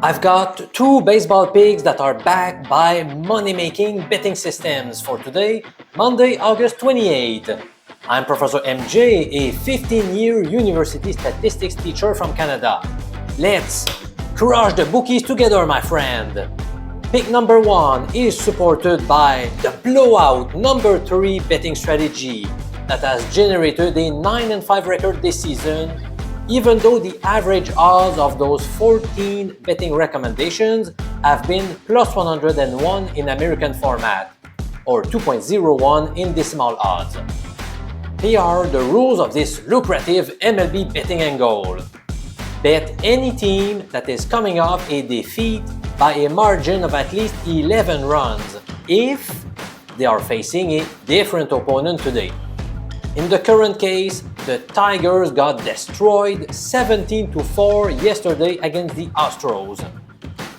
I've got two baseball picks that are backed by money-making betting systems for today, Monday, August 28th. I'm Professor MJ, a 15-year university statistics teacher from Canada. Let's crush the bookies together, my friend. Pick number 1 is supported by the blowout number 3 betting strategy that has generated a 9-5 record this season, even though the average odds of those 14 betting recommendations have been plus 101 in American format, or 2.01 in decimal odds. Here are the rules of this lucrative MLB betting angle. Bet any team that is coming off a defeat by a margin of at least 11 runs if they are facing a different opponent today. In the current case, the Tigers got destroyed 17-4 yesterday against the Astros.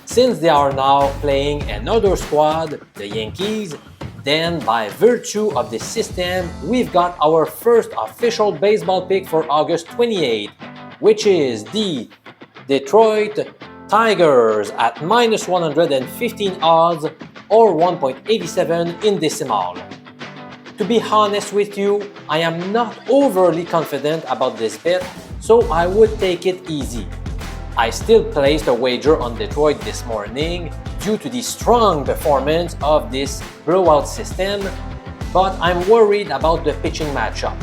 Since they are now playing another squad, the Yankees, then by virtue of the system, we've got our first official baseball pick for August 28, which is the Detroit Tigers at minus 115 odds or 1.87 in decimal. To be honest with you, I am not overly confident about this bet, so I would take it easy. I still placed a wager on Detroit this morning due to the strong performance of this blowout system, but I'm worried about the pitching matchup.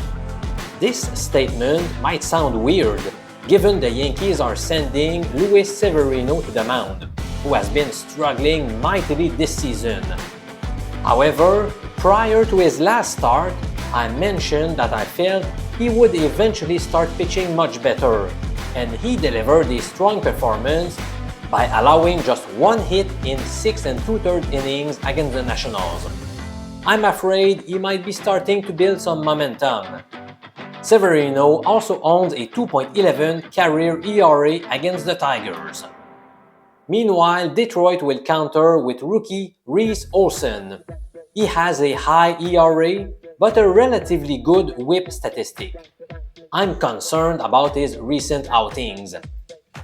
This statement might sound weird, given the Yankees are sending Luis Severino to the mound, who has been struggling mightily this season. However, prior to his last start, I mentioned that I felt he would eventually start pitching much better, and he delivered a strong performance by allowing just one hit in 6 2/3 innings against the Nationals. I'm afraid he might be starting to build some momentum. Severino also owns a 2.11 career ERA against the Tigers. Meanwhile, Detroit will counter with rookie Reese Olson. He has a high ERA, but a relatively good whip statistic. I'm concerned about his recent outings.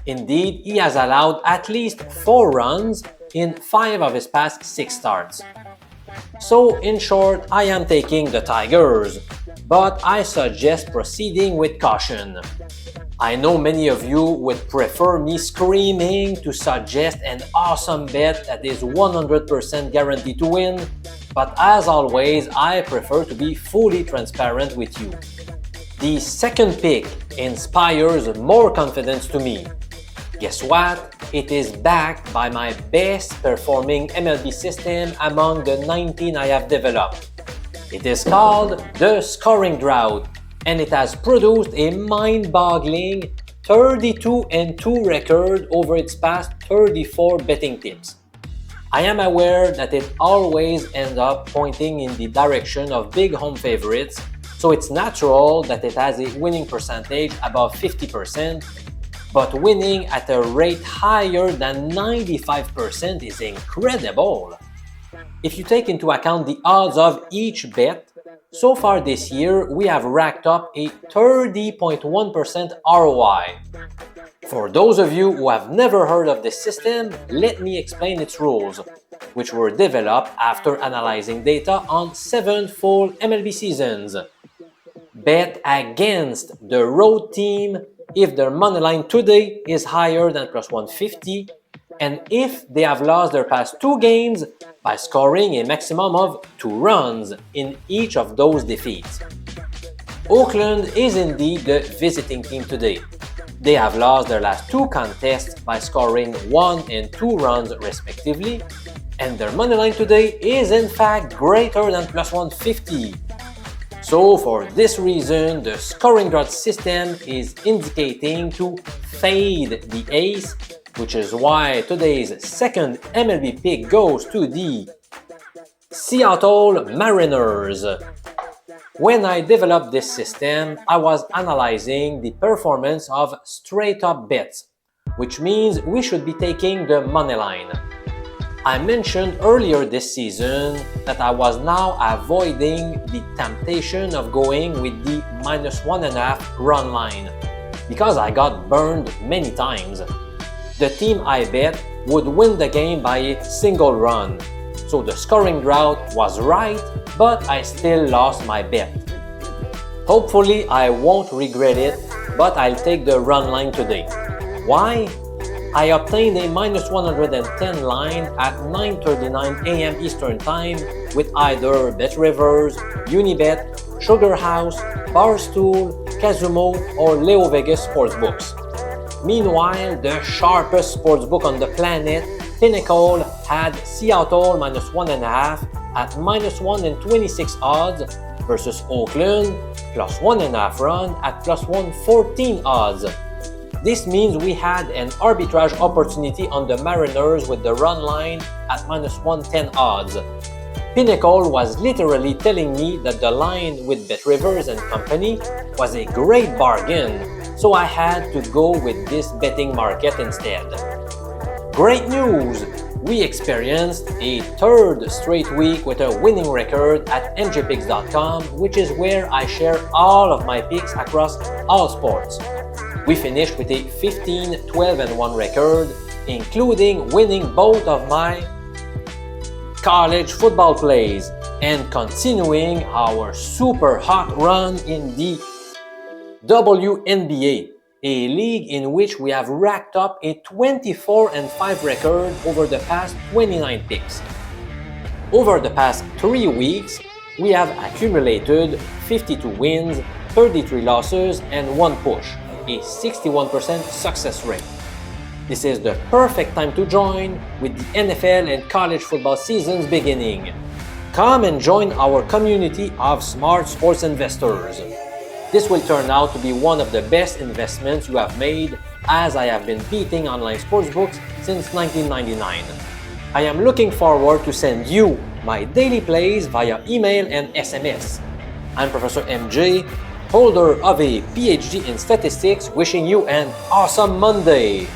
Indeed, he has allowed at least 4 runs in 5 of his past 6 starts. So, in short, I am taking the Tigers, but I suggest proceeding with caution. I know many of you would prefer me screaming to suggest an awesome bet that is 100% guaranteed to win, but as always, I prefer to be fully transparent with you. The second pick inspires more confidence to me. Guess what? It is backed by my best performing MLB system among the 19 I have developed. It is called the Scoring Drought, and it has produced a mind-boggling 32-2 record over its past 34 betting tips. I am aware that it always ends up pointing in the direction of big home favorites, so it's natural that it has a winning percentage above 50%, but winning at a rate higher than 95% is incredible. If you take into account the odds of each bet, so far this year we have racked up a 30.1% ROI. For those of you who have never heard of this system, let me explain its rules, which were developed after analyzing data on 7 full MLB seasons. Bet against the road team if their money line today is higher than plus 150, and if they have lost their past 2 games by scoring a maximum of 2 runs in each of those defeats. Oakland is indeed the visiting team today. They have lost their last 2 contests by scoring 1 and 2 runs respectively, and their money line today is in fact greater than plus 150. So for this reason, the Scoring Drought system is indicating to fade the ace, which is why today's second MLB pick goes to the Seattle Mariners. When I developed this system, I was analyzing the performance of straight-up bets, which means we should be taking the money line. I mentioned earlier this season that I was now avoiding the temptation of going with the -1.5 run line because I got burned many times. the team I bet would win the game by a single run. So the scoring drought was right, but I still lost my bet. Hopefully I won't regret it, but I'll take the run line today. Why? I obtained a minus 110 line at 9:39 a.m. Eastern Time with either BetRivers, Unibet, Sugar House, Barstool, Kazumo, or Leo Vegas sportsbooks. Meanwhile, the sharpest sportsbook on the planet, Pinnacle, had Seattle minus 1.5 at minus 1.26 odds versus Oakland plus 1.5 run at plus 114 odds. This means we had an arbitrage opportunity on the Mariners with the run line at minus 110 odds. Pinnacle was literally telling me that the line with BetRivers and company was a great bargain, so I had to go with this betting market instead. Great news! We experienced a third straight week with a winning record at njpicks.com, which is where I share all of my picks across all sports. We finished with a 15-12-1 record, including winning both of my college football plays and continuing our super hot run in the WNBA, a league in which we have racked up a 24-5 record over the past 29 picks. Over the past 3 weeks, we have accumulated 52 wins, 33 losses, and 1 push, a 61% success rate. This is the perfect time to join with the NFL and college football seasons beginning. Come and join our community of smart sports investors. This will turn out to be one of the best investments you have made, as I have been beating online sportsbooks since 1999. I am looking forward to send you my daily plays via email and SMS. I'm Professor MJ, holder of a PhD in statistics, wishing you an awesome Monday!